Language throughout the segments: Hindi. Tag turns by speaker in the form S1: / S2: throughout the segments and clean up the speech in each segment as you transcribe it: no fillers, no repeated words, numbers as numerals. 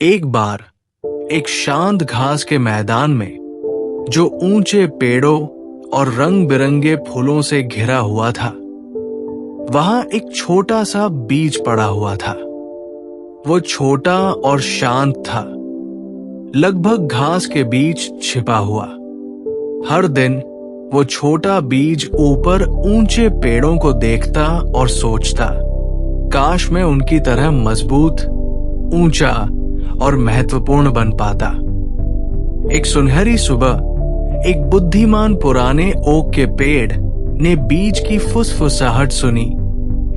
S1: एक बार एक शांत घास के मैदान में, जो ऊंचे पेड़ों और रंग बिरंगे फूलों से घिरा हुआ था, वहां एक छोटा सा बीज पड़ा हुआ था। वो छोटा और शांत था, लगभग घास के बीच छिपा हुआ। हर दिन वो छोटा बीज ऊपर ऊंचे पेड़ों को देखता और सोचता, काश मैं उनकी तरह मजबूत, ऊंचा और महत्वपूर्ण बन पाता। एक सुनहरी सुबह एक बुद्धिमान पुराने ओक के पेड़ ने बीज की फुसफुसाहट सुनी।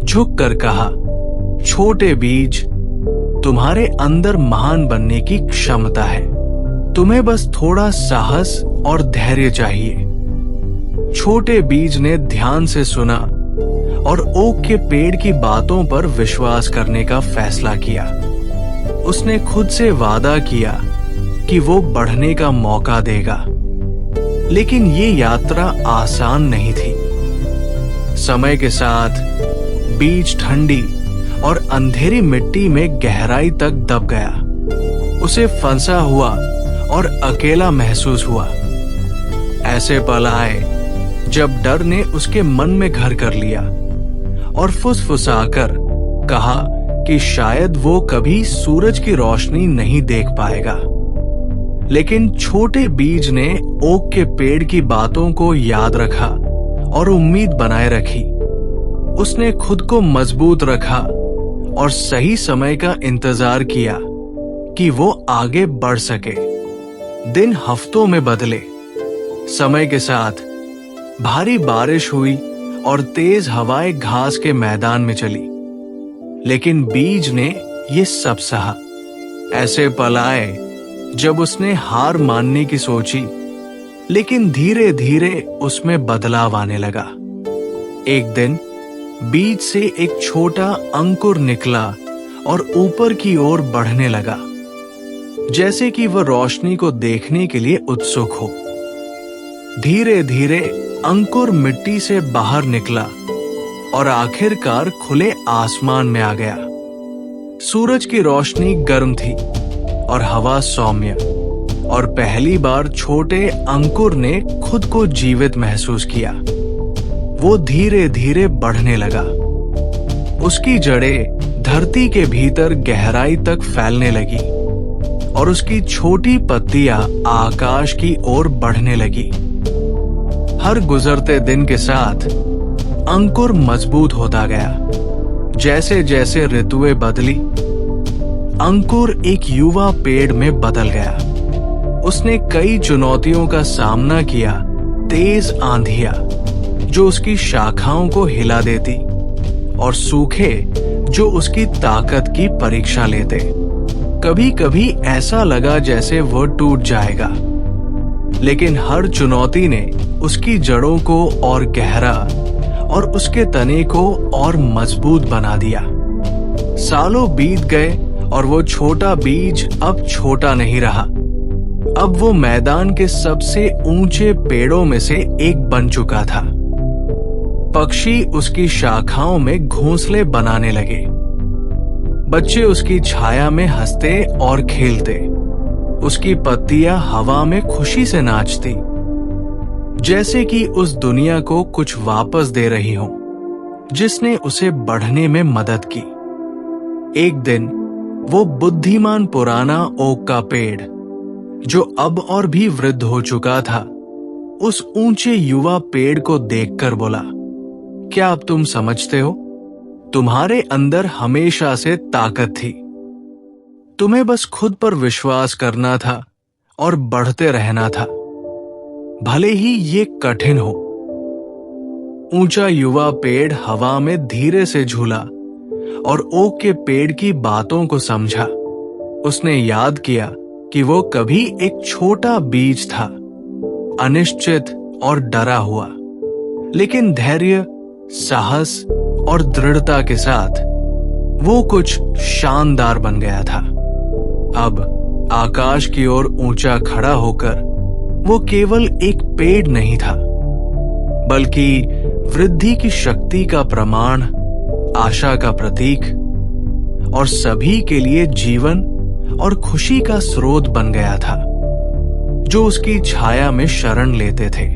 S1: झुककर कहा, छोटे बीज, तुम्हारे अंदर महान बनने की क्षमता है। तुम्हें बस थोड़ा साहस और धैर्य चाहिए। छोटे बीज ने ध्यान से सुना और ओक के पेड़ की बातों पर विश्वास करने का फैसला किया। उसने खुद से वादा किया कि वो बढ़ने का मौका देगा। लेकिन ये यात्रा आसान नहीं थी। समय के साथ बीज ठंडी और अंधेरी मिट्टी में गहराई तक दब गया। उसे फंसा हुआ और अकेला महसूस हुआ। ऐसे पल आए जब डर ने उसके मन में घर कर लिया और फुसफुसाकर कहा कि शायद वो कभी सूरज की रोशनी नहीं देख पाएगा। लेकिन छोटे बीज ने ओक के पेड़ की बातों को याद रखा और उम्मीद बनाए रखी। उसने खुद को मजबूत रखा और सही समय का इंतजार किया कि वो आगे बढ़ सके। दिन हफ्तों में बदले। समय के साथ भारी बारिश हुई और तेज हवाएं घास के मैदान में चली। लेकिन बीज ने ये सब सहा। ऐसे पल आए जब उसने हार मानने की सोची, लेकिन धीरे धीरे उसमें बदलाव आने लगा। एक दिन बीज से एक छोटा अंकुर निकला और ऊपर की ओर बढ़ने लगा, जैसे कि वह रोशनी को देखने के लिए उत्सुक हो। धीरे धीरे अंकुर मिट्टी से बाहर निकला और आखिरकार खुले आसमान में आ गया। सूरज की रोशनी गर्म थी और हवा सौम्य, और पहली बार छोटे अंकुर ने खुद को जीवित महसूस किया। वो धीरे धीरे बढ़ने लगा। उसकी जड़ें धरती के भीतर गहराई तक फैलने लगी और उसकी छोटी पत्तियां आकाश की ओर बढ़ने लगी। हर गुजरते दिन के साथ अंकुर मजबूत होता गया। जैसे जैसे ऋतुएं बदली, अंकुर एक युवा पेड़ में बदल गया। उसने कई चुनौतियों का सामना किया। तेज आंधियां जो उसकी शाखाओं को हिला देती, और सूखे जो उसकी ताकत की परीक्षा लेते। कभी कभी ऐसा लगा जैसे वो टूट जाएगा, लेकिन हर चुनौती ने उसकी जड़ों को और गहरा और उसके तने को और मजबूत बना दिया। सालों बीत गए और वो छोटा बीज अब छोटा नहीं रहा। अब वो मैदान के सबसे ऊंचे पेड़ों में से एक बन चुका था। पक्षी उसकी शाखाओं में घोंसले बनाने लगे। बच्चे उसकी छाया में हंसते और खेलते। उसकी पत्तियां हवा में खुशी से नाचती, जैसे कि उस दुनिया को कुछ वापस दे रही हो, जिसने उसे बढ़ने में मदद की। एक दिन वो बुद्धिमान पुराना ओक का पेड़, जो अब और भी वृद्ध हो चुका था, उस ऊंचे युवा पेड़ को देखकर बोला, क्या अब तुम समझते हो? तुम्हारे अंदर हमेशा से ताकत थी। तुम्हें बस खुद पर विश्वास करना था और बढ़ते रहना था, भले ही ये कठिन हो। ऊंचा युवा पेड़ हवा में धीरे से झूला और ओक के पेड़ की बातों को समझा। उसने याद किया कि वो कभी एक छोटा बीज था, अनिश्चित और डरा हुआ, लेकिन धैर्य, साहस और दृढ़ता के साथ वो कुछ शानदार बन गया था। अब आकाश की ओर ऊंचा खड़ा होकर वो केवल एक पेड़ नहीं था, बल्कि वृद्धि की शक्ति का प्रमाण, आशा का प्रतीक और सभी के लिए जीवन और खुशी का स्रोत बन गया था, जो उसकी छाया में शरण लेते थे।